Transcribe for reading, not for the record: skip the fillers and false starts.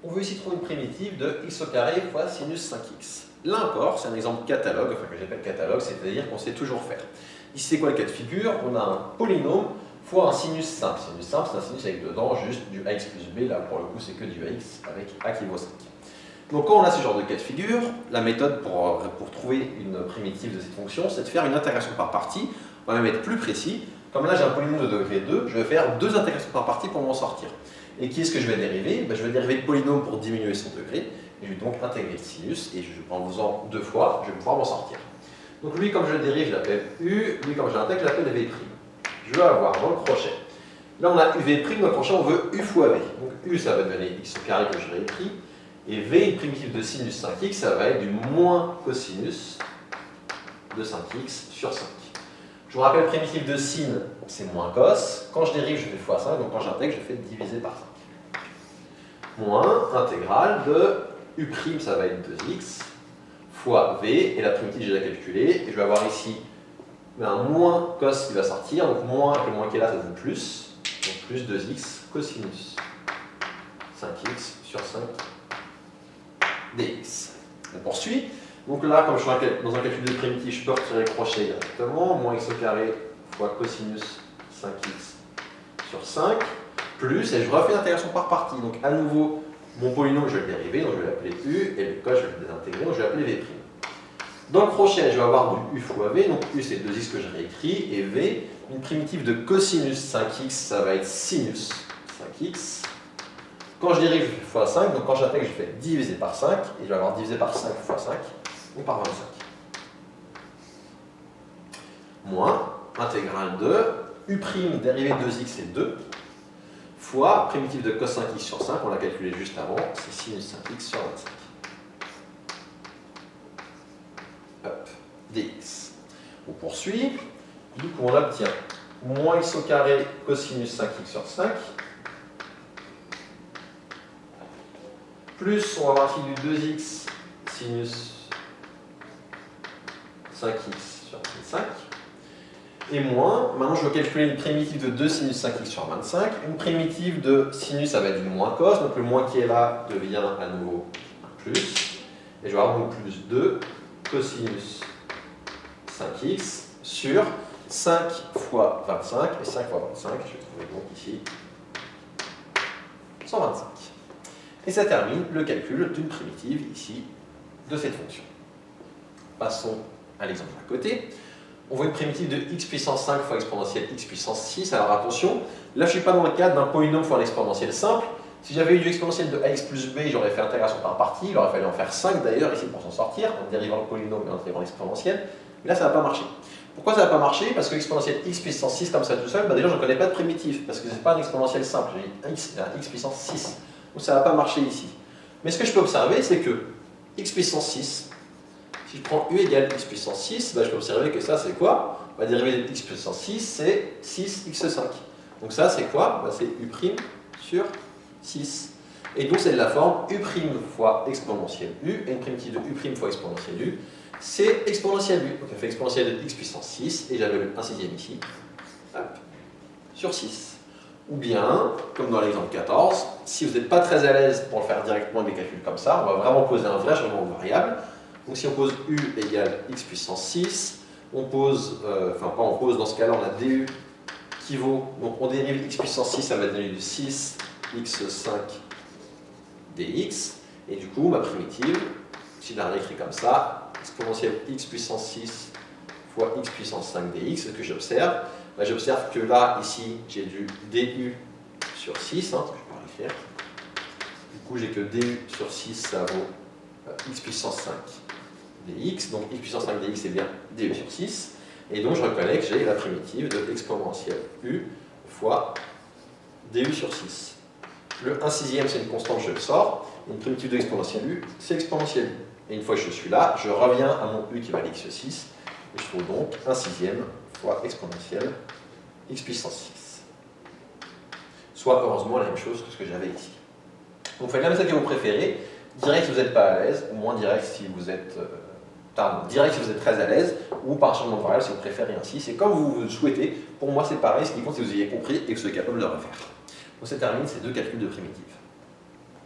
On veut ici trouver une primitive de x au carré fois sinus 5x. Là encore, c'est un exemple catalogue, enfin que j'appelle catalogue, c'est-à-dire qu'on sait toujours faire. Ici, c'est quoi le cas de figure? On a un polynôme fois un sinus simple. Sinus simple, c'est un sinus avec dedans juste du ax plus b. Là, pour le coup, c'est que du ax avec a qui vaut 5. Donc, quand on a ce genre de cas de figure, la méthode pour trouver une primitive de cette fonction, c'est de faire une intégration par partie. On va même être plus précis. Comme là, j'ai un polynôme de degré 2, je vais faire 2 intégrations par partie pour m'en sortir. Et qui est-ce que je vais dériver? Je vais dériver le polynôme pour diminuer son degré. Et je vais donc intégrer le sinus. Et en faisant 2 fois, je vais pouvoir m'en sortir. Donc lui, comme je le dérive, je l'appelle U. Lui, comme je l'intègre, je l'appelle V'. Je vais avoir dans le crochet. Là, on a UV', dans le crochet, on veut U fois V. Donc U, ça va donner x au carré que je réécris. Et V, une primitive de sinus 5x, ça va être du moins cosinus de 5x sur 5. Je vous rappelle, primitive de sin, c'est moins cos. Quand je dérive, je fais fois 5. Donc quand j'intègre, je fais diviser par 5. Moins intégrale de U', ça va être 2x, fois V, et la primitive, j'ai déjà calculée. Et je vais avoir ici un moins cos qui va sortir. Donc moins avec le moins qui est là, ça donne plus. Donc plus 2x cosinus 5x sur 5 dx. On poursuit. Donc là, comme je suis dans un calcul de primitive, je peux retirer le crochet directement. Moins x au carré fois cosinus 5x sur 5, plus, et je refais l'intégration par partie. Donc à nouveau, mon polynôme, je vais le dériver, donc je vais l'appeler u, et le cos, je vais le désintégrer, donc je vais l'appeler v'. Dans le crochet, je vais avoir du u fois v, donc u c'est 2x que je réécris, et v, une primitive de cosinus 5x, ça va être sinus 5x. Quand je dérive, je fais fois 5, donc quand j'intègre, je fais diviser par 5, et je vais avoir divisé par 5 fois 5, ou par 25. Moins intégrale de u' dérivé de 2x, c'est 2, fois primitive de cos 5x sur 5, on l'a calculé juste avant, c'est sinus 5x sur 25. Hop, dx. On poursuit, du coup on obtient moins x au carré cosinus 5x sur 5, plus on va avoir ici du 2x sinus 5x sur 25, et moins, maintenant je veux calculer une primitive de 2 sinus 5x sur 25, une primitive de sinus, ça va être du moins cos, donc le moins qui est là devient à nouveau un plus, et je vais avoir donc plus 2 cosinus 5x sur 5 fois 25, et 5 fois 25, je vais trouver donc ici 125. Et ça termine le calcul d'une primitive ici de cette fonction. Passons à l'exemple à côté. On voit une primitive de x puissance 5 fois exponentielle x puissance 6. Alors attention, là je ne suis pas dans le cadre d'un polynôme fois un exponentiel simple. Si j'avais eu du exponentiel de ax plus b, j'aurais fait intégration par partie. Il aurait fallu en faire 5 d'ailleurs ici pour s'en sortir, en dérivant le polynôme et en dérivant l'exponentiel. Mais là ça ne va pas marcher. Pourquoi ça ne va pas marcher? Parce que l'exponentiel x puissance 6 comme ça tout seul, déjà je ne connais pas de primitive, parce que ce n'est pas un exponentiel simple, j'ai un x puissance 6. Donc ça ne va pas marcher ici. Mais ce que je peux observer, c'est que x puissance 6, si je prends u égale x puissance 6, je peux observer que ça c'est quoi? La dérivée de x puissance 6, c'est 6x5. Donc ça c'est quoi? C'est u' sur 6. Et donc c'est de la forme u' fois exponentielle u, et une primitive de u' fois exponentielle u, c'est exponentielle u. Donc elle fait exponentielle de x puissance 6, et j'avais un sixième ici, hop, sur 6. Ou bien, comme dans l'exemple 14, si vous n'êtes pas très à l'aise pour le faire directement avec des calculs comme ça, on va vraiment poser un vrai changement de variable. Donc si on pose u égale x puissance 6, on pose, dans ce cas-là, on a du qui vaut, donc on dérive x puissance 6, ça va donner du 6x5 dx, et du coup, ma primitive, si je la réécris comme ça, exponentielle x puissance 6 fois x puissance 5 dx, ce que j'observe, j'observe que là, ici, j'ai du du sur 6, ce que je peux écrire. Du coup, j'ai que du sur 6, ça vaut x puissance 5 dx. Donc, x puissance 5 dx, c'est bien du sur 6. Et donc, je reconnais que j'ai la primitive de exponentielle u fois du sur 6. Le 1 sixième, c'est une constante, je le sors. Une primitive de exponentielle u, c'est exponentielle u. Et une fois que je suis là, je reviens à mon u qui va à x 6. Et je trouve donc 1 sixième fois exponentielle x puissance 6. Soit heureusement la même chose que ce que j'avais ici. Donc faites la méthode que vous préférez, direct si vous n'êtes pas à l'aise, ou moins direct si vous êtes direct si vous êtes très à l'aise, ou par changement de variable si vous préférez ainsi. C'est comme vous le souhaitez. Pour moi c'est pareil, ce qui compte c'est que vous ayez compris et que vous soyez capable de le refaire. Donc ça termine ces deux calculs de primitives.